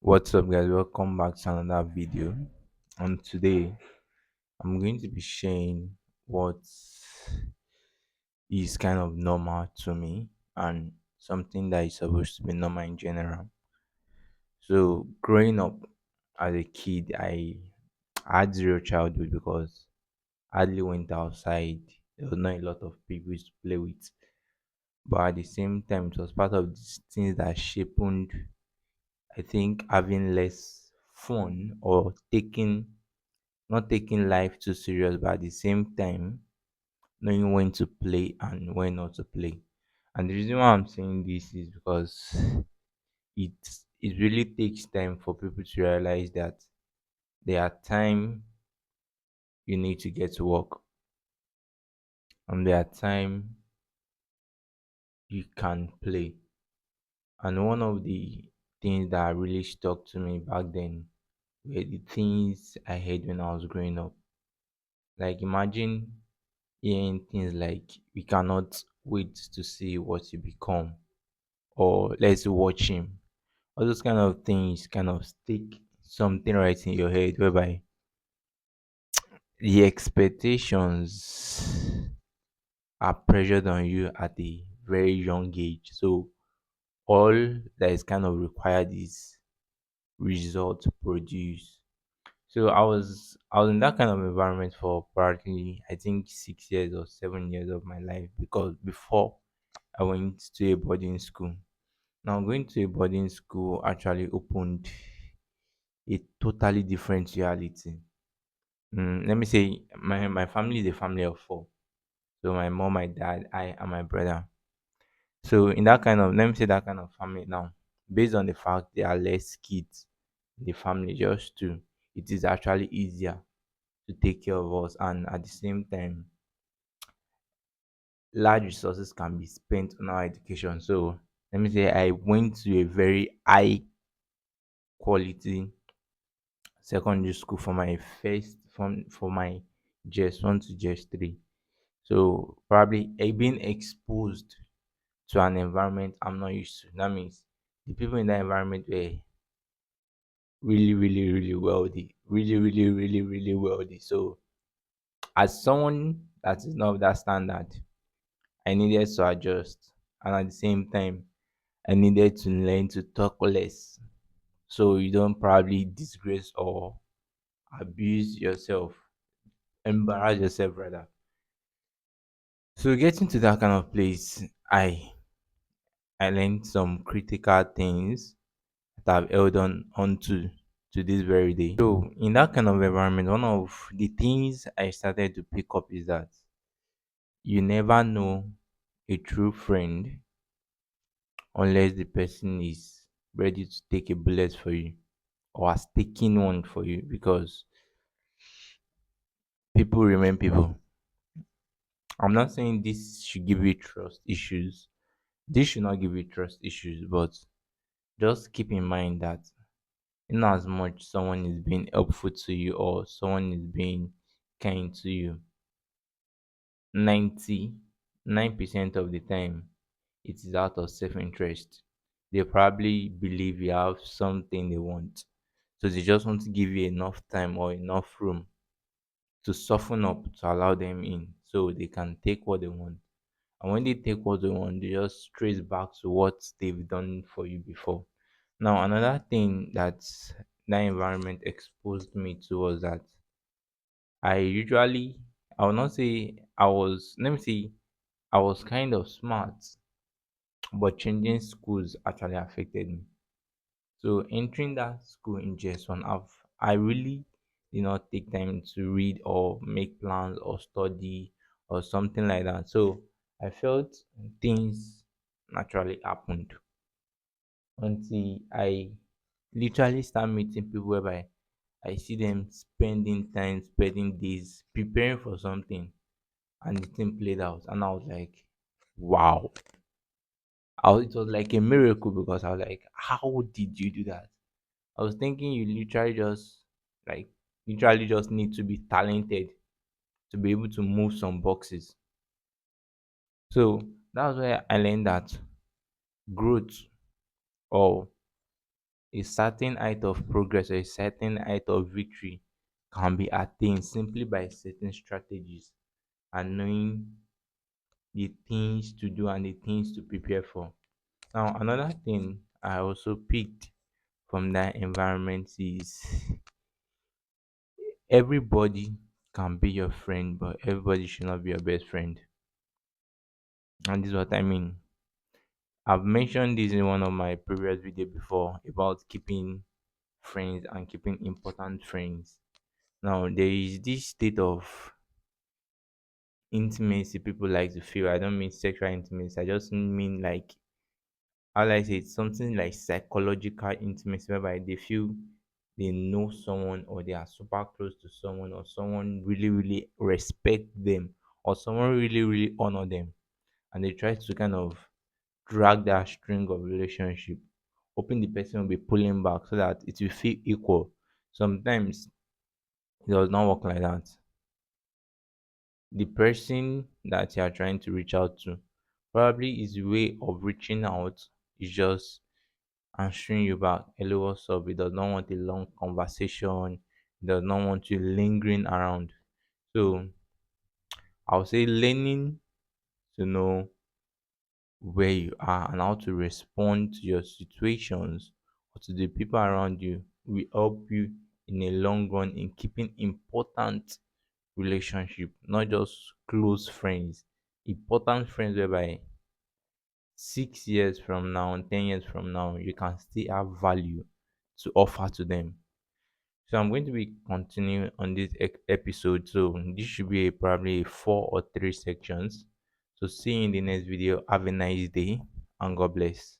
What's up, guys? Welcome back to another video. And today, I'm going to be sharing what is kind of normal to me and something that is supposed to be normal in general. So, growing up as a kid, I had zero childhood because I hardly went outside. There was not a lot of people to play with. But at the same time, it was part of these things that shaped, I think, having less fun or taking not taking life too serious, but at the same time knowing when to play and when not to play. And the reason why I'm saying this is because it it really takes time for people to realize that there are time you need to get to work, and there are time you can play. And one of the things that really stuck to me back then were the things I heard when I was growing up. Like imagine hearing things like we cannot wait to see what you become, or let's watch him. All those kind of things kind of stick something right in your head, whereby the expectations are pressured on you at a very young age. So all that is kind of required is result to produce. So I was in that kind of environment for practically I think 6 years or 7 years of my life, because before I went to a boarding school. Now going to a boarding school actually opened a totally different reality. Let me say my family is a family of four. So my mom, my dad, I and my brother. So in that kind of let me say that kind of family now, based on the fact there are less kids in the family, just two, it is actually easier to take care of us, and at the same time large resources can be spent on our education. So let me say I went to a very high quality secondary school for my first from for my JS1 to JS3. So probably being exposed to an environment I'm not used to. That means the people in that environment were really, really, really wealthy. Really, really, really, really wealthy. So as someone that is not of that standard, I needed to adjust. And at the same time, I needed to learn to talk less. So you don't probably disgrace or abuse yourself, embarrass yourself rather. So getting to that kind of place, I learned some critical things that I've held on onto to this very day. So in that kind of environment, one of the things I started to pick up is that you never know a true friend unless the person is ready to take a bullet for you or has taken one for you, because people remain people. I'm not saying this should give you trust issues. This should not give you trust issues, but just keep in mind that in as much someone is being helpful to you or someone is being kind to you, 99% of the time it is out of self-interest. They probably believe you have something they want, so they just want to give you enough time or enough room to soften up to allow them in so they can take what they want. And when they take what they want, they just trace back to what they've done for you before. Now, another thing that environment exposed me to was that I usually, I will not say I was, let me see, I was kind of smart, but changing schools actually affected me. So entering that school in JS1, I really did not take time to read or make plans or study or something like that. So I felt things naturally happened until I literally start meeting people whereby I see them spending time, spending days preparing for something, and the thing played out. And I was like, wow. It was like a miracle, because I was like, how did you do that? I was thinking you like literally just need to be talented to be able to move some boxes. So that was where I learned that growth or a certain height of progress or a certain height of victory can be attained simply by certain strategies and knowing the things to do and the things to prepare for. Now, another thing I also picked from that environment is everybody can be your friend, but everybody should not be your best friend. And this is what I mean. I've mentioned this in one of my previous videos before about keeping friends and keeping important friends. Now, there is this state of intimacy people like to feel. I don't mean sexual intimacy, I just mean like, how do I say it? Something like psychological intimacy, whereby they feel they know someone or they are super close to someone or someone really, really respect them or someone really, really honor them. And they try to kind of drag that string of relationship, hoping the person will be pulling back so that it will feel equal. Sometimes it does not work like that. The person that you are trying to reach out to, probably his way of reaching out is just answering you back. Hello, what's up? He does not want a long conversation. He does not want you lingering around. So I'll say learning to know where you are and how to respond to your situations or to the people around you will help you in a long run in keeping important relationship, not just close friends, important friends whereby 6 years from now, 10 years from now, you can still have value to offer to them. So I'm going to be continuing on this episode. So this should be probably 4 or 3 sections. So see you in the next video. Have a nice day and God bless.